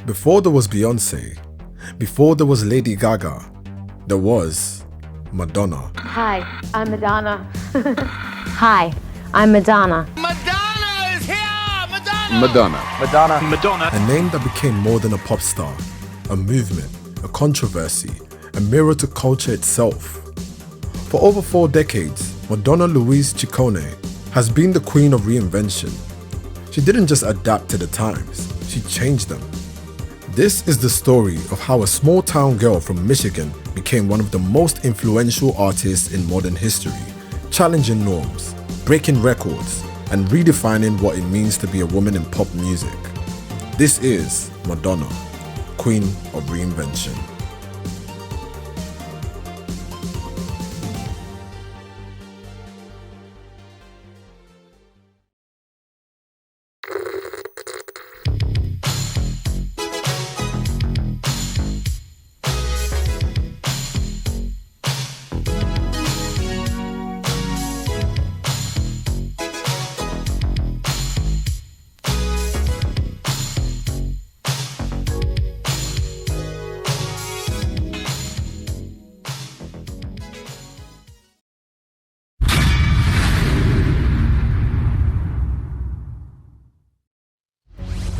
Before there was Beyonce, before there was Lady Gaga, there was Madonna. Hi, I'm Madonna. Hi, I'm Madonna. Madonna is here! Madonna. A name that became more than a pop star, a movement, a controversy, a mirror to culture itself. For over 4 decades, Madonna Louise Ciccone has been the queen of reinvention. She didn't just adapt to the times, she changed them. This is the story of how a small town girl from Michigan became one of the most influential artists in modern history, challenging norms, breaking records, and redefining what it means to be a woman in pop music. This is Madonna, Queen of Reinvention.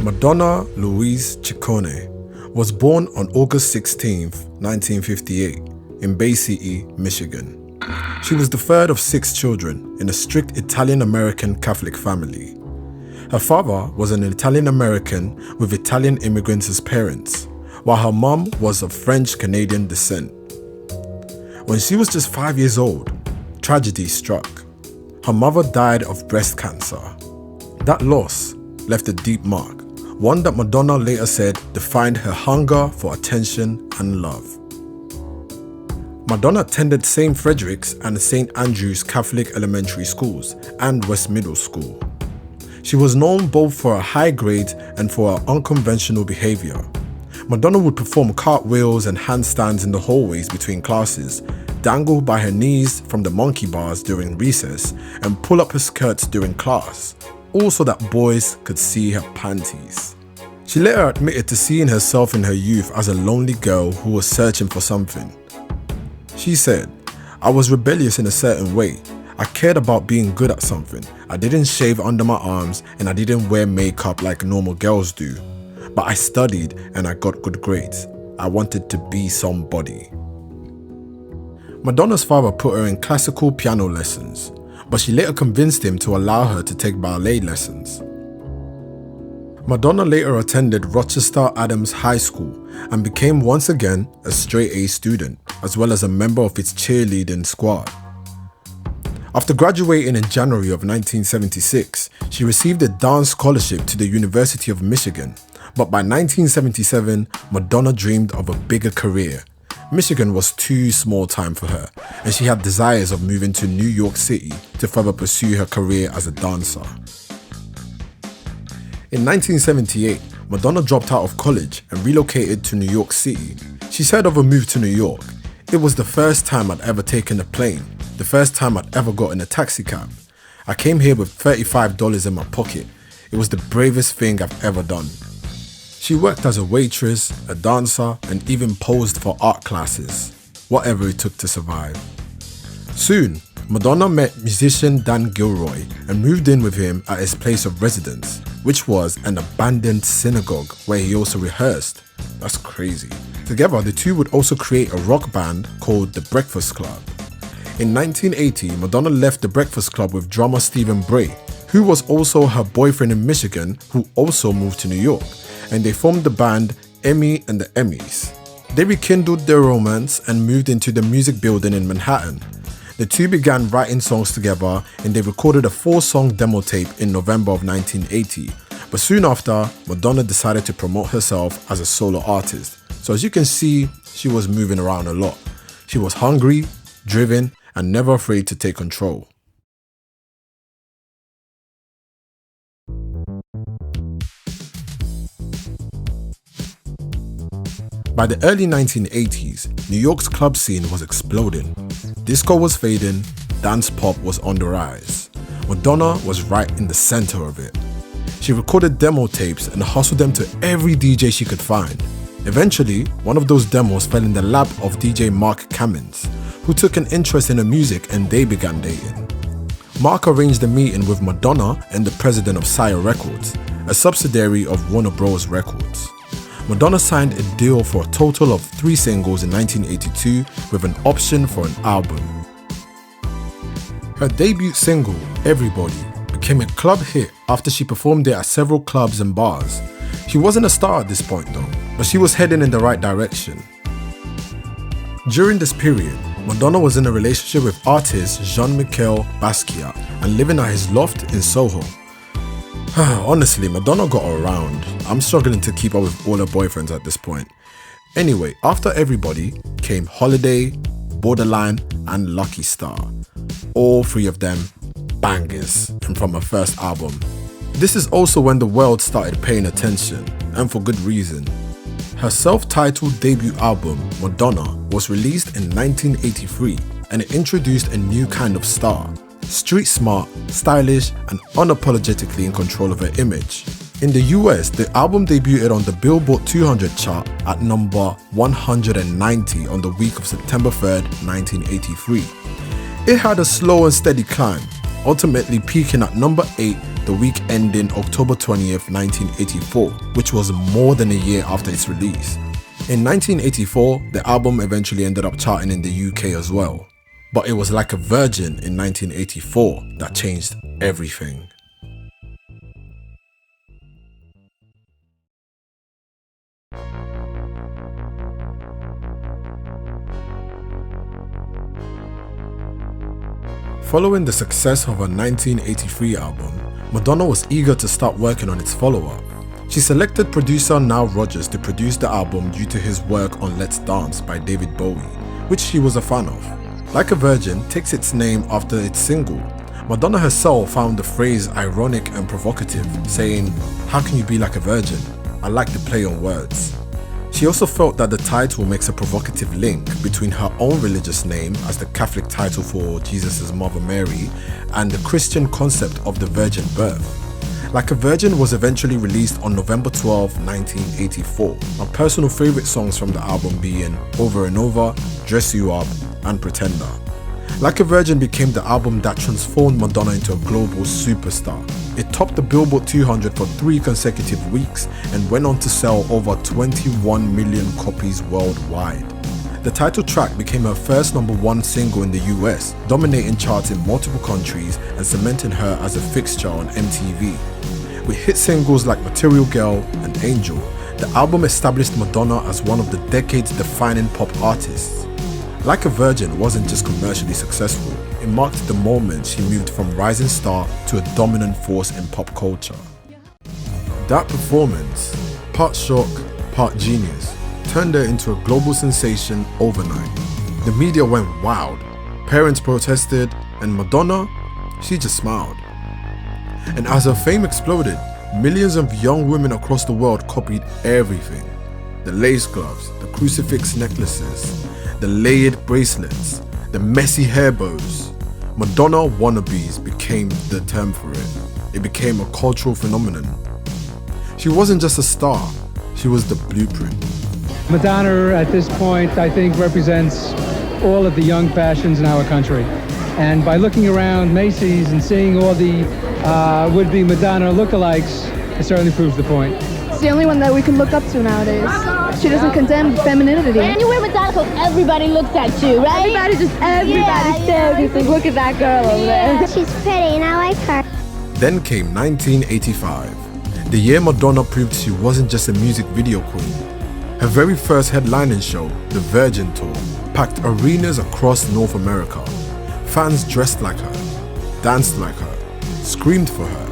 Madonna Louise Ciccone was born on August 16, 1958, in Bay City, Michigan. She was the third of 6 children in a strict Italian-American Catholic family. Her father was an Italian-American with Italian immigrants as parents, while her mom was of French-Canadian descent. When she was just 5 years old, tragedy struck. Her mother died of breast cancer. That loss left a deep mark, one that Madonna later said defined her hunger for attention and love. Madonna attended St. Frederick's and St. Andrew's Catholic elementary schools and West Middle School. She was known both for her high grades and for her unconventional behavior. Madonna would perform cartwheels and handstands in the hallways between classes, dangle by her knees from the monkey bars during recess, and pull up her skirts during class, all so that boys could see her panties. She later admitted to seeing herself in her youth as a lonely girl who was searching for something. She said, "I was rebellious in a certain way. I cared about being good at something. I didn't shave under my arms and I didn't wear makeup like normal girls do. But I studied and I got good grades. I wanted to be somebody." Madonna's father put her in classical piano lessons, but she later convinced him to allow her to take ballet lessons. Madonna later attended Rochester Adams High School and became once again a straight-A student, as well as a member of its cheerleading squad. After graduating in January of 1976, she received a dance scholarship to the University of Michigan, but by 1977, Madonna dreamed of a bigger career. Michigan was too small time for her, and she had desires of moving to New York City to further pursue her career as a dancer. In 1978, Madonna dropped out of college and relocated to New York City. She said of her move to New York, "It was the first time I'd ever taken a plane, the first time I'd ever got in a taxi cab. I came here with $35 in my pocket. It was the bravest thing I've ever done." She worked as a waitress, a dancer, and even posed for art classes, whatever it took to survive. Soon, Madonna met musician Dan Gilroy and moved in with him at his place of residence, which was an abandoned synagogue where he also rehearsed. That's crazy. Together, the two would also create a rock band called The Breakfast Club. In 1980, Madonna left The Breakfast Club with drummer Stephen Bray, who was also her boyfriend in Michigan, who also moved to New York, and they formed the band Emmy and the Emmys. They rekindled their romance and moved into the music building in Manhattan. The two began writing songs together and they recorded a 4-song demo tape in November of 1980. But soon after, Madonna decided to promote herself as a solo artist. So as you can see, she was moving around a lot. She was hungry, driven, and never afraid to take control. By the early 1980s, New York's club scene was exploding. Disco was fading, dance pop was on the rise. Madonna was right in the center of it. She recorded demo tapes and hustled them to every DJ she could find. Eventually, one of those demos fell in the lap of DJ Mark Cummins, who took an interest in her music and they began dating. Mark arranged a meeting with Madonna and the president of Sire Records, a subsidiary of Warner Bros. Records. Madonna signed a deal for a total of 3 singles in 1982 with an option for an album. Her debut single, Everybody, became a club hit after she performed it at several clubs and bars. She wasn't a star at this point though, but she was heading in the right direction. During this period, Madonna was in a relationship with artist Jean-Michel Basquiat and living at his loft in Soho. Honestly, Madonna got around. I'm struggling to keep up with all her boyfriends at this point. Anyway, after Everybody came Holiday, Borderline and Lucky Star. All 3 of them bangers and from her first album. This is also when the world started paying attention, and for good reason. Her self-titled debut album, Madonna, was released in 1983 and it introduced a new kind of star. Street smart, stylish and unapologetically in control of her image. In the US, the album debuted on the Billboard 200 chart at number 190 on the week of September 3rd, 1983. It had a slow and steady climb, ultimately peaking at number 8 the week ending October 20th, 1984, which was more than a year after its release. In 1984, the album eventually ended up charting in the UK as well. But it was Like a Virgin in 1984 that changed everything. Following the success of her 1983 album, Madonna was eager to start working on its follow-up. She selected producer Nile Rodgers to produce the album due to his work on Let's Dance by David Bowie, which she was a fan of. Like a Virgin takes its name after its single. Madonna herself found the phrase ironic and provocative, saying, "How can you be like a virgin? I like the play on words." She also felt that the title makes a provocative link between her own religious name as the Catholic title for Jesus' mother Mary and the Christian concept of the virgin birth. Like a Virgin was eventually released on November 12, 1984. My personal favourite songs from the album being Over and Over, Dress You Up and Pretender. Like a Virgin became the album that transformed Madonna into a global superstar. It topped the Billboard 200 for 3 consecutive weeks and went on to sell over 21 million copies worldwide. The title track became her first #1 single in the US, dominating charts in multiple countries and cementing her as a fixture on MTV. With hit singles like Material Girl and Angel, the album established Madonna as one of the decade's defining pop artists. Like a Virgin wasn't just commercially successful, it marked the moment she moved from rising star to a dominant force in pop culture. That performance, part shock, part genius, turned her into a global sensation overnight. The media went wild, parents protested, and Madonna, she just smiled. And as her fame exploded, millions of young women across the world copied everything. The lace gloves, the crucifix necklaces, the layered bracelets, the messy hair bows. Madonna wannabes became the term for it. It became a cultural phenomenon. She wasn't just a star, she was the blueprint. Madonna at this point, I think, represents all of the young passions in our country. And by looking around Macy's and seeing all the would-be Madonna lookalikes, it certainly proves the point. It's the only one that we can look up to nowadays. She doesn't condemn femininity. And you wear Madonna clothes, everybody looks at you, right? Everybody stares and thinks, look at that girl over there. She's pretty and I like her. Then came 1985, the year Madonna proved she wasn't just a music video queen. Her very first headlining show, the Virgin Tour, packed arenas across North America. Fans dressed like her, danced like her, screamed for her.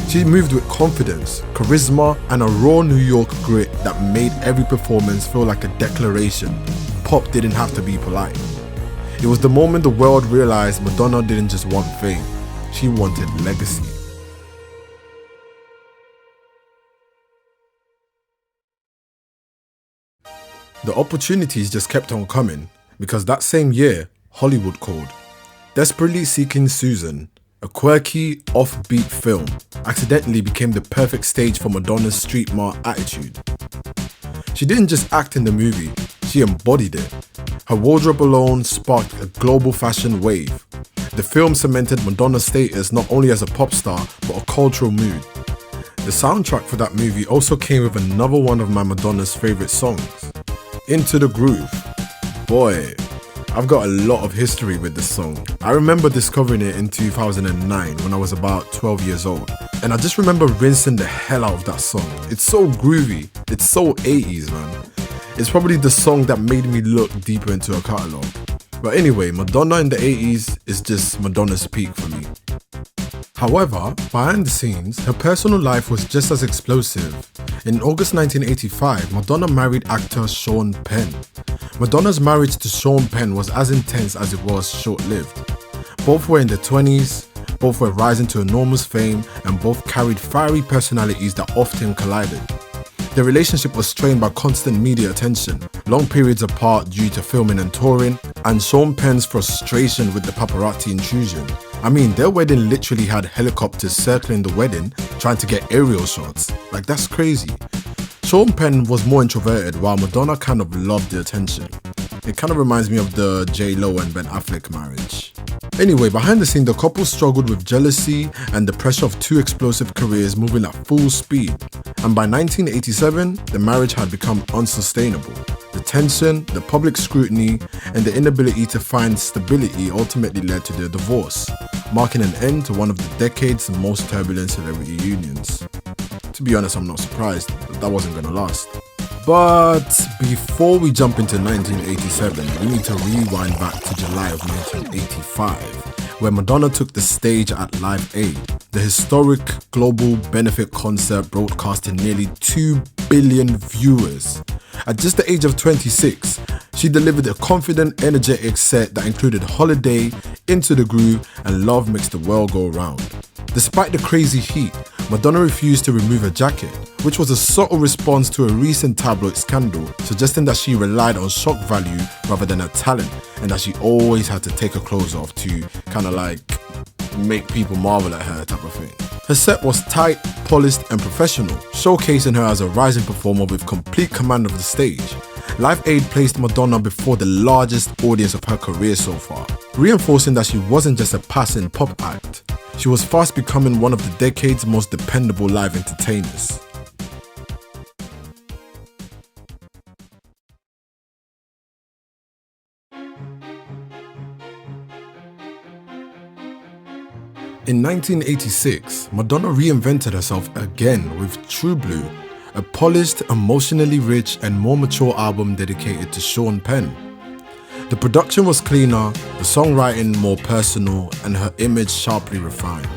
She moved with confidence, charisma, and a raw New York grit that made every performance feel like a declaration. Pop didn't have to be polite. It was the moment the world realized Madonna didn't just want fame, she wanted legacy. The opportunities just kept on coming because that same year, Hollywood called. Desperately seeking Susan, A quirky, offbeat film accidentally became the perfect stage for Madonna's street smart attitude. She didn't just act in the movie, she embodied it. Her wardrobe alone sparked a global fashion wave. The film cemented Madonna's status not only as a pop star, but a cultural mood. The soundtrack for that movie also came with another one of my Madonna's favourite songs, Into the Groove. Boy, I've got a lot of history with this song. I remember discovering it in 2009 when I was about 12 years old. And I just remember rinsing the hell out of that song. It's so groovy, it's so 80s, man. It's probably the song that made me look deeper into her catalogue. But anyway, Madonna in the 80s is just Madonna's peak for me. However, behind the scenes, her personal life was just as explosive. In August 1985, Madonna married actor Sean Penn. Madonna's marriage to Sean Penn was as intense as it was short-lived. Both were in their 20s, both were rising to enormous fame, and both carried fiery personalities that often collided. Their relationship was strained by constant media attention, long periods apart due to filming and touring, and Sean Penn's frustration with the paparazzi intrusion. I mean, their wedding literally had helicopters circling the wedding trying to get aerial shots. Like, that's crazy. Sean Penn was more introverted while Madonna kind of loved the attention. It kind of reminds me of the J-Lo and Ben Affleck marriage. Anyway, behind the scene, the couple struggled with jealousy and the pressure of two explosive careers moving at full speed. And by 1987, the marriage had become unsustainable. The tension, the public scrutiny, and the inability to find stability ultimately led to their divorce, marking an end to one of the decade's most turbulent celebrity unions. To be honest, I'm not surprised that wasn't going to last. But before we jump into 1987, we need to rewind back to July of 1985, where Madonna took the stage at Live Aid, the historic global benefit concert broadcasting nearly 2 billion viewers. At just the age of 26, she delivered a confident, energetic set that included Holiday, Into the Groove, and Love Makes the World Go Round. Despite the crazy heat, Madonna refused to remove her jacket, which was a subtle response to a recent tabloid scandal, suggesting that she relied on shock value rather than her talent, and that she always had to take her clothes off to kind of like make people marvel at her type of thing. Her set was tight, polished and professional, showcasing her as a rising performer with complete command of the stage. Live Aid placed Madonna before the largest audience of her career so far, reinforcing that she wasn't just a passing pop act. She was fast becoming one of the decade's most dependable live entertainers. In 1986, Madonna reinvented herself again with True Blue, a polished, emotionally rich and more mature album dedicated to Sean Penn. The production was cleaner, the songwriting more personal, and her image sharply refined.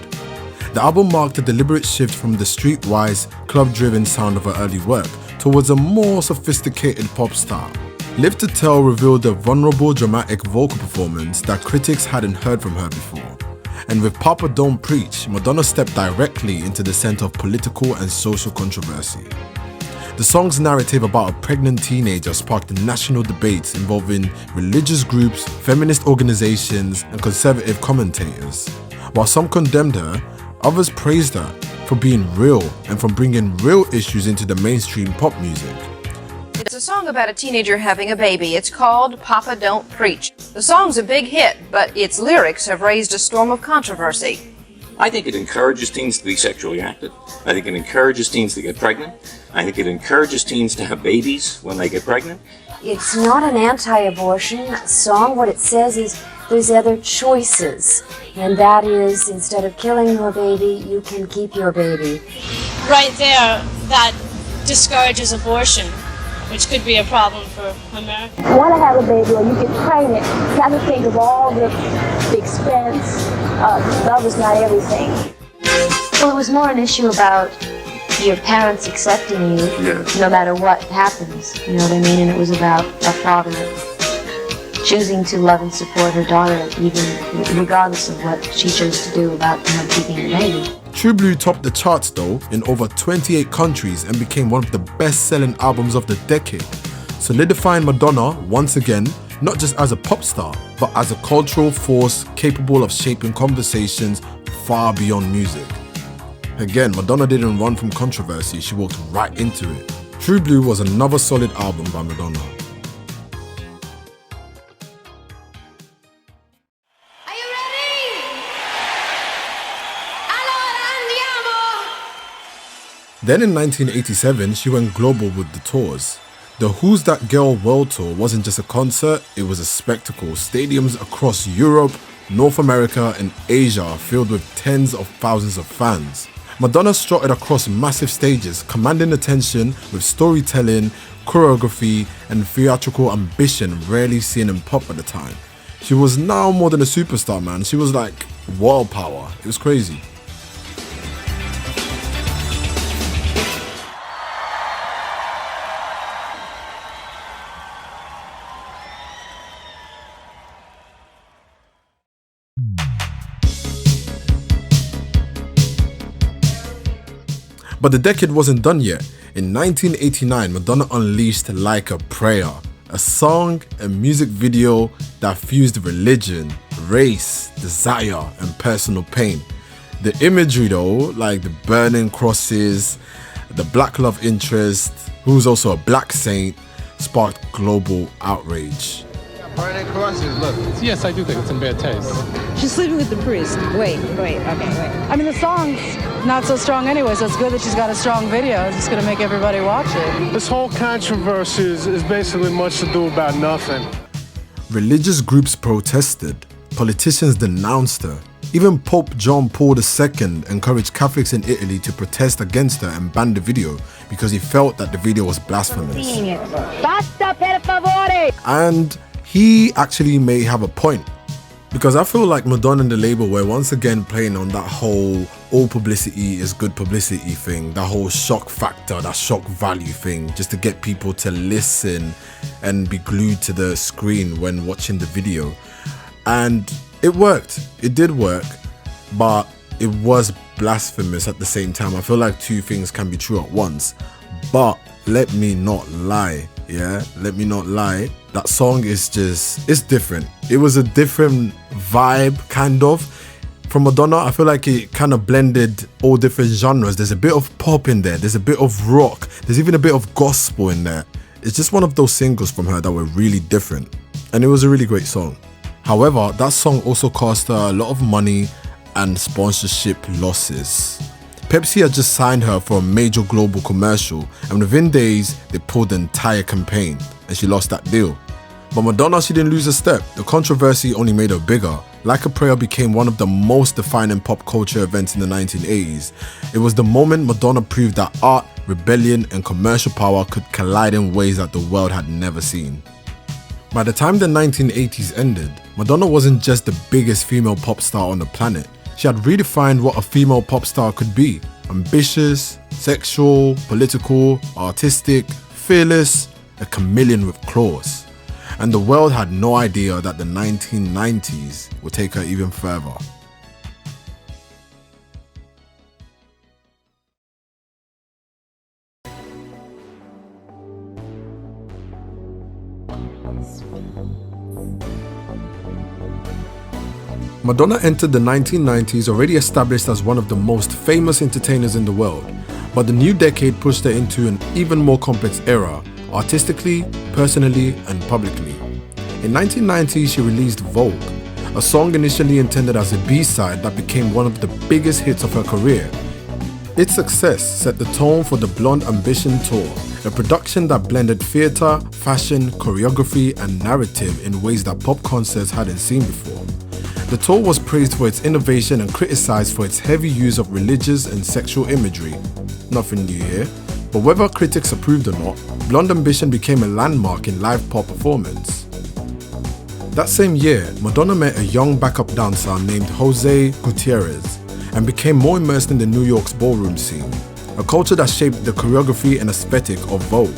The album marked a deliberate shift from the streetwise, club-driven sound of her early work towards a more sophisticated pop style. Live to Tell revealed a vulnerable, dramatic vocal performance that critics hadn't heard from her before. And with Papa Don't Preach, Madonna stepped directly into the center of political and social controversy. The song's narrative about a pregnant teenager sparked national debates involving religious groups, feminist organizations, and conservative commentators. While some condemned her, others praised her for being real and for bringing real issues into the mainstream pop music. It's a song about a teenager having a baby. It's called Papa Don't Preach. The song's a big hit, but its lyrics have raised a storm of controversy. I think it encourages teens to be sexually active. I think it encourages teens to get pregnant. I think it encourages teens to have babies when they get pregnant. It's not an anti-abortion song. What it says is there's other choices. And that is, instead of killing your baby, you can keep your baby. Right there, that discourages abortion, which could be a problem for America. You want to have a baby or you get pregnant, you have to think of all the expense. Love is not everything. Well, it was more an issue about your parents accepting you no matter what happens. You know what I mean? And it was about a father choosing to love and support her daughter, even regardless of what she chose to do about keeping her baby. True Blue topped the charts though in over 28 countries and became one of the best-selling albums of the decade, solidifying Madonna once again not just as a pop star, but as a cultural force capable of shaping conversations far beyond music. Again, Madonna didn't run from controversy, she walked right into it. True Blue was another solid album by Madonna. Are you ready? Allora andiamo! Then in 1987, she went global with the tours. The Who's That Girl World Tour wasn't just a concert, it was a spectacle. Stadiums across Europe, North America and Asia filled with tens of thousands of fans. Madonna strutted across massive stages, commanding attention with storytelling, choreography and theatrical ambition rarely seen in pop at the time. She was now more than a superstar, man. She was like world power. It was crazy. But the decade wasn't done yet. In 1989, Madonna unleashed Like a Prayer, a song and music video that fused religion, race, desire, and personal pain. The imagery though, like the burning crosses, the black love interest, who's also a black saint, sparked global outrage. Burning crosses, look. Yes, I do think it's in bad taste. She's sleeping with the priest. Wait. I mean, the song's not so strong anyway, so it's good that she's got a strong video. It's just going to make everybody watch it. This whole controversy is basically much to do about nothing. Religious groups protested. Politicians denounced her. Even Pope John Paul II encouraged Catholics in Italy to protest against her and ban the video because he felt that the video was blasphemous. Basta per favore! And he actually may have a point, because I feel like Madonna and the label were once again playing on that whole all publicity is good publicity thing, that whole shock factor, that shock value thing, just to get people to listen and be glued to the screen when watching the video. And it worked. It did work, but it was blasphemous at the same time. I feel like two things can be true at once. But let me not lie, let me not lie. That song is just, it's different. It was a different vibe, kind of. From Madonna, I feel like it kind of blended all different genres. There's a bit of pop in there. There's a bit of rock. There's even a bit of gospel in there. It's just one of those singles from her that were really different. And it was a really great song. However, that song also cost her a lot of money and sponsorship losses. Pepsi had just signed her for a major global commercial, and within days, they pulled the entire campaign, and she lost that deal. But Madonna, she didn't lose a step. The controversy only made her bigger. Like a Prayer became one of the most defining pop culture events in the 1980s. It was the moment Madonna proved that art, rebellion, and commercial power could collide in ways that the world had never seen. By the time the 1980s ended, Madonna wasn't just the biggest female pop star on the planet. She had redefined what a female pop star could be. Ambitious, sexual, political, artistic, fearless, a chameleon with claws. And the world had no idea that the 1990s would take her even further. Madonna entered the 1990s already established as one of the most famous entertainers in the world, but the new decade pushed her into an even more complex era, artistically, personally, and publicly. In 1990, she released Vogue, a song initially intended as a B-side that became one of the biggest hits of her career. Its success set the tone for the Blonde Ambition Tour, a production that blended theatre, fashion, choreography, and narrative in ways that pop concerts hadn't seen before. The tour was praised for its innovation and criticized for its heavy use of religious and sexual imagery. Nothing new here, but whether critics approved or not, Blonde Ambition became a landmark in live pop performance. That same year, Madonna met a young backup dancer named Jose Gutierrez and became more immersed in the New York's ballroom scene, a culture that shaped the choreography and aesthetic of Vogue.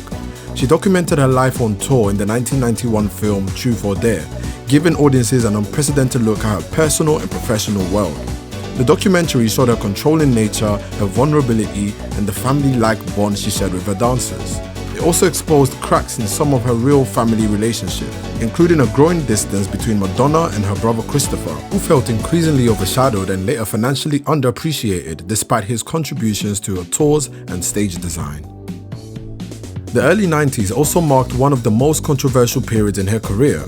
She documented her life on tour in the 1991 film Truth or Dare, giving audiences an unprecedented look at her personal and professional world. The documentary showed her controlling nature, her vulnerability, and the family-like bond she shared with her dancers. It also exposed cracks in some of her real family relationships, including a growing distance between Madonna and her brother Christopher, who felt increasingly overshadowed and later financially underappreciated despite his contributions to her tours and stage design. The early 90s also marked one of the most controversial periods in her career.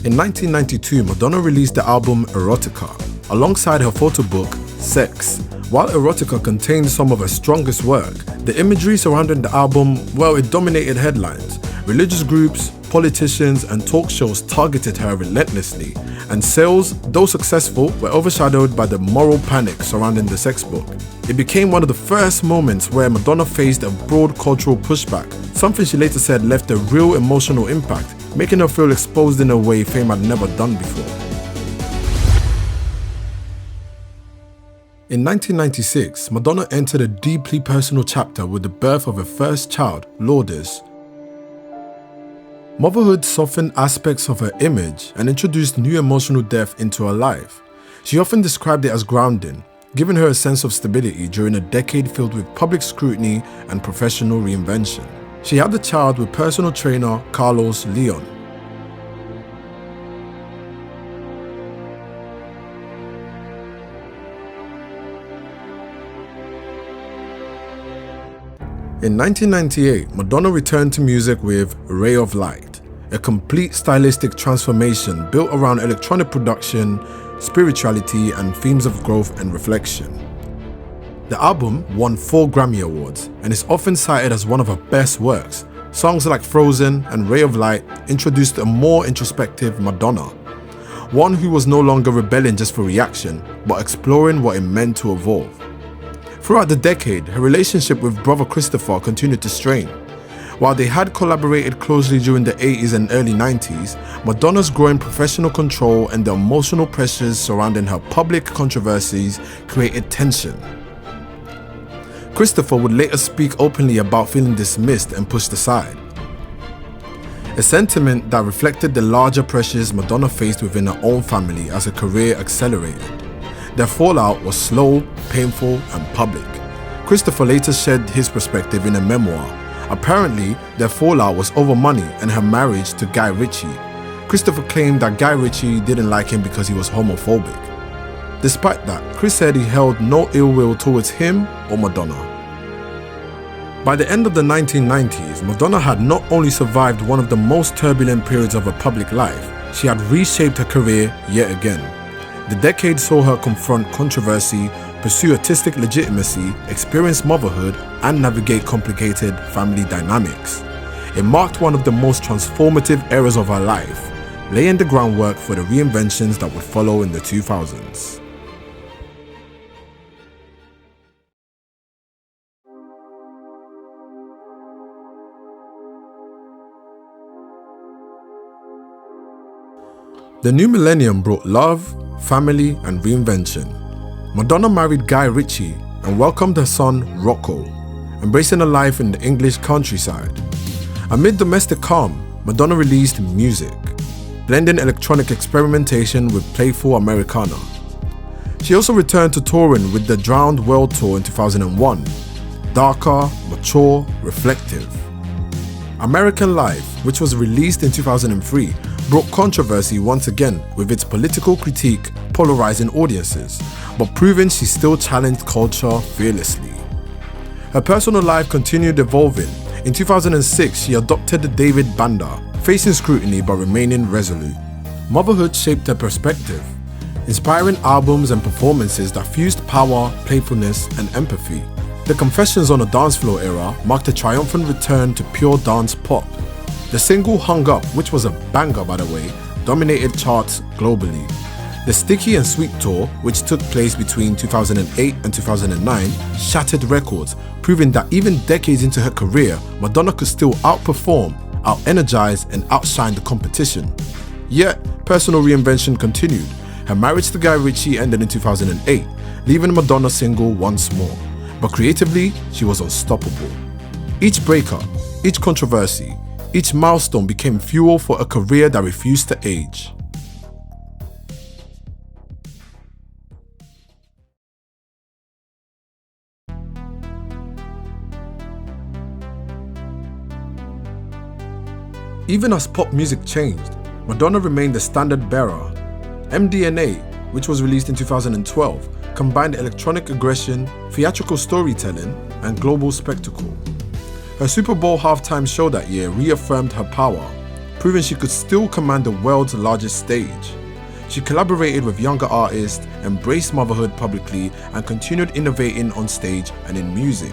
In 1992, Madonna released the album Erotica, alongside her photo book, Sex. While Erotica contained some of her strongest work, the imagery surrounding the album, well, it dominated headlines. Religious groups, politicians, and talk shows targeted her relentlessly, and sales, though successful, were overshadowed by the moral panic surrounding the sex book. It became one of the first moments where Madonna faced a broad cultural pushback, something she later said left a real emotional impact, making her feel exposed in a way fame had never done before. In 1996, Madonna entered a deeply personal chapter with the birth of her first child, Lourdes. Motherhood softened aspects of her image and introduced new emotional depth into her life. She often described it as grounding, giving her a sense of stability during a decade filled with public scrutiny and professional reinvention. She had the child with personal trainer Carlos Leon. In 1998, Madonna returned to music with Ray of Light, a complete stylistic transformation built around electronic production, spirituality, and themes of growth and reflection. The album won 4 Grammy Awards and is often cited as one of her best works. Songs like Frozen and Ray of Light introduced a more introspective Madonna, one who was no longer rebelling just for reaction, but exploring what it meant to evolve. Throughout the decade, her relationship with brother Christopher continued to strain. While they had collaborated closely during the 80s and early 90s, Madonna's growing professional control and the emotional pressures surrounding her public controversies created tension. Christopher would later speak openly about feeling dismissed and pushed aside, a sentiment that reflected the larger pressures Madonna faced within her own family as her career accelerated. Their fallout was slow, painful, and public. Christopher later shared his perspective in a memoir. Apparently, their fallout was over money and her marriage to Guy Ritchie. Christopher claimed that Guy Ritchie didn't like him because he was homophobic. Despite that, Chris said he held no ill will towards him or Madonna. By the end of the 1990s, Madonna had not only survived one of the most turbulent periods of her public life, she had reshaped her career yet again. The decade saw her confront controversy, pursue artistic legitimacy, experience motherhood, and navigate complicated family dynamics. It marked one of the most transformative eras of her life, laying the groundwork for the reinventions that would follow in the 2000s. The new millennium brought love, family, and reinvention. Madonna married Guy Ritchie and welcomed her son Rocco, embracing a life in the English countryside. Amid domestic calm, Madonna released music, blending electronic experimentation with playful Americana. She also returned to touring with the Drowned World Tour in 2001, darker, mature, reflective. American Life, which was released in 2003, brought controversy once again with its political critique polarizing audiences, but proving she still challenged culture fearlessly. Her personal life continued evolving. In 2006, she adopted David Banda, facing scrutiny but remaining resolute. Motherhood shaped her perspective, inspiring albums and performances that fused power, playfulness, and empathy. The Confessions on a Dance Floor era marked a triumphant return to pure dance pop. The single Hung Up, which was a banger by the way, dominated charts globally. The Sticky and Sweet Tour, which took place between 2008 and 2009, shattered records, proving that even decades into her career, Madonna could still outperform, out-energize, and outshine the competition. Yet, personal reinvention continued. Her marriage to Guy Ritchie ended in 2008, leaving Madonna single once more. But creatively, she was unstoppable. Each breakup, each controversy, each milestone became fuel for a career that refused to age. Even as pop music changed, Madonna remained the standard bearer. MDNA, which was released in 2012, combined electronic aggression, theatrical storytelling, and global spectacle. Her Super Bowl halftime show that year reaffirmed her power, proving she could still command the world's largest stage. She collaborated with younger artists, embraced motherhood publicly, and continued innovating on stage and in music.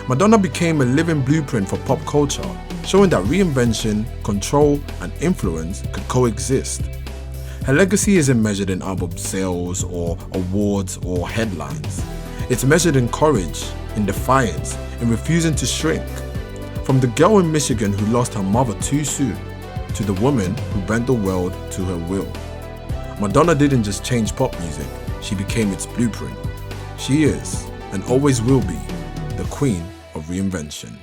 Madonna became a living blueprint for pop culture, showing that reinvention, control, and influence could coexist. Her legacy isn't measured in album sales or awards or headlines. It's measured in courage, in defiance, in refusing to shrink. From the girl in Michigan who lost her mother too soon, to the woman who bent the world to her will. Madonna didn't just change pop music, she became its blueprint. She is, and always will be, the queen of reinvention.